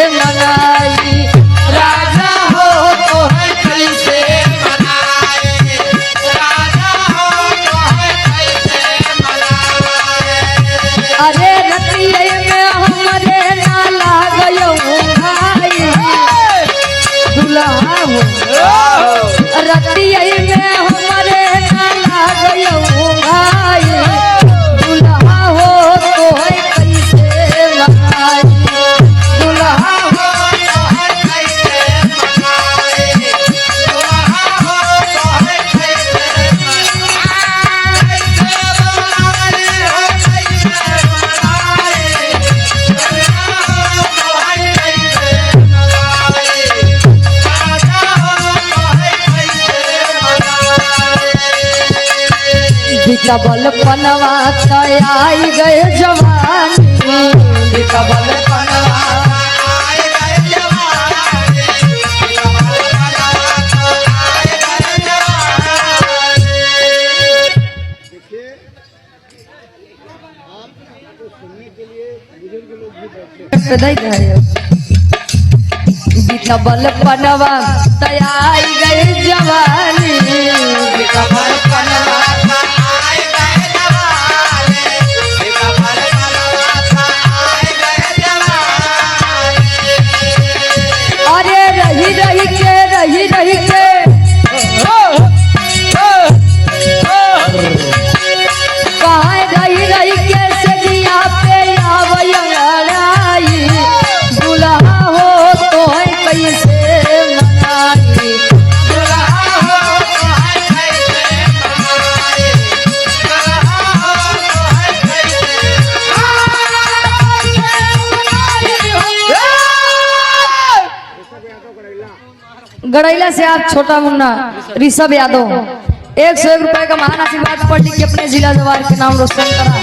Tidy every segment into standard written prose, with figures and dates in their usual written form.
मनाई, राजा हो तो है कैसे मनाई, राजा हो तो है कैसे मनाई। अरे रतिये में हमरे ना लागयो भाई, दुल्हा हो रतिये में हमरे ना लागयो भाई, दुल्हा हो तो है कैसे मनाई, दुल्हा हो तो है कैसे मनाई, दुल्हा हो तो है कैसे मनाई, बिकबल पनवा आई गए जवानी, बिकबल पनवा आई गए जवानी, बिकबल पनवा आई गए जवानी। देखिए आपको सुनने के लिए बुजुर्ग लोग भी बैठे हैं। बिकबल पनवा आई गए जवानी, बिकबल पनवा आई गए जवानी, बिकबल पनवा आई गए जवानी। अरे रही रही के कहाँ रही के सजिया पे आवई, दुल्हा हो तो है कैसे मनाई, दुल्हा हो तो है कैसे मनाई, दुल्हा हो तो है कैसे मनाई। गड़ैला से आप छोटा मुन्ना ऋषभ यादव 101 रुपए का महान आशीर्वाद पढ़ लिख के अपने जिला जवार के नाम रोशन करा,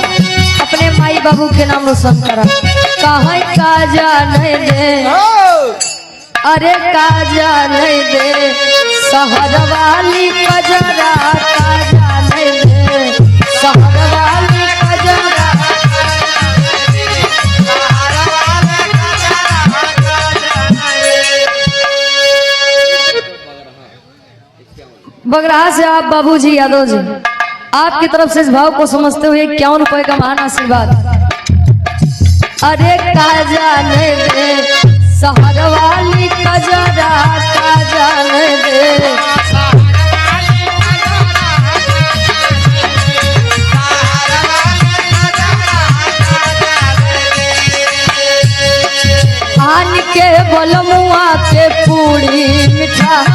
अपने माई बाबू के नाम रोशन करा। कहाँ काजा नहीं दे, अरे काजा नहीं दे, शहर वाली कजरा काजा नहीं दे, शहर वाली कजरा बगराहा से आप बाबूजी यादव जी आपकी तरफ से इस भाव को समझते हुए 51 रुपए का महान आशीर्वाद। अरे काजा नहीं दे, शहर वाली कजरा काजा नहीं दे, आन के बलमुआ के पूरी मिठाई,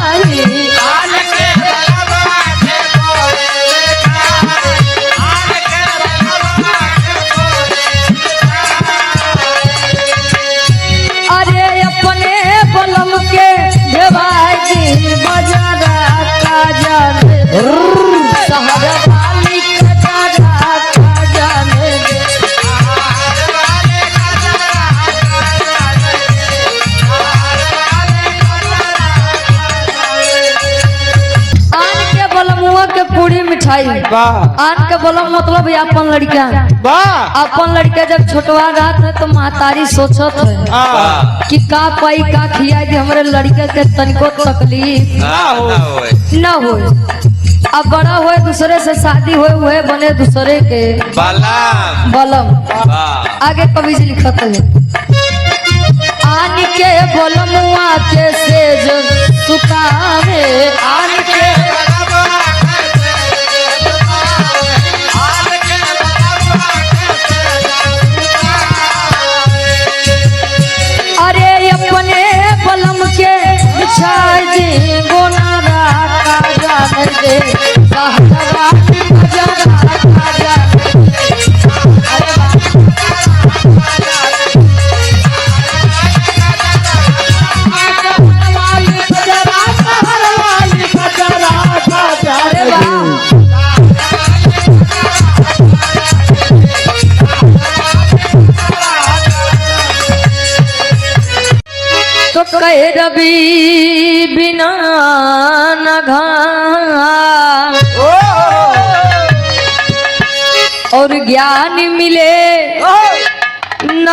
आन के बलमुआ के पूरी मिठाई, आन के बलमुआ के पूरी मिठाई। अरे अपने बलम के देवाई बजरा काजा दे, शहर वाली कजरा काजा दे, पूरी मिठाई। आन के बोलम मतलब अपन लड़का, अपन लड़का जब छोटवा रात है तो महतारी सोचत है कि का पाई का खिया दे हमरे लड़के के तनिको तकलीफ न हो। अब बड़ा हुए दूसरे से शादी हुए बने दूसरे के बलम। आगे कवि जी लिखत है आन के बलमुआ के सेज सुकावे, आन के अपने बलम के बिछाई दे गोनारा काजा दे, सहरा कजरा काजा तो कहे रवि बिना न घाम और ज्ञान मिले न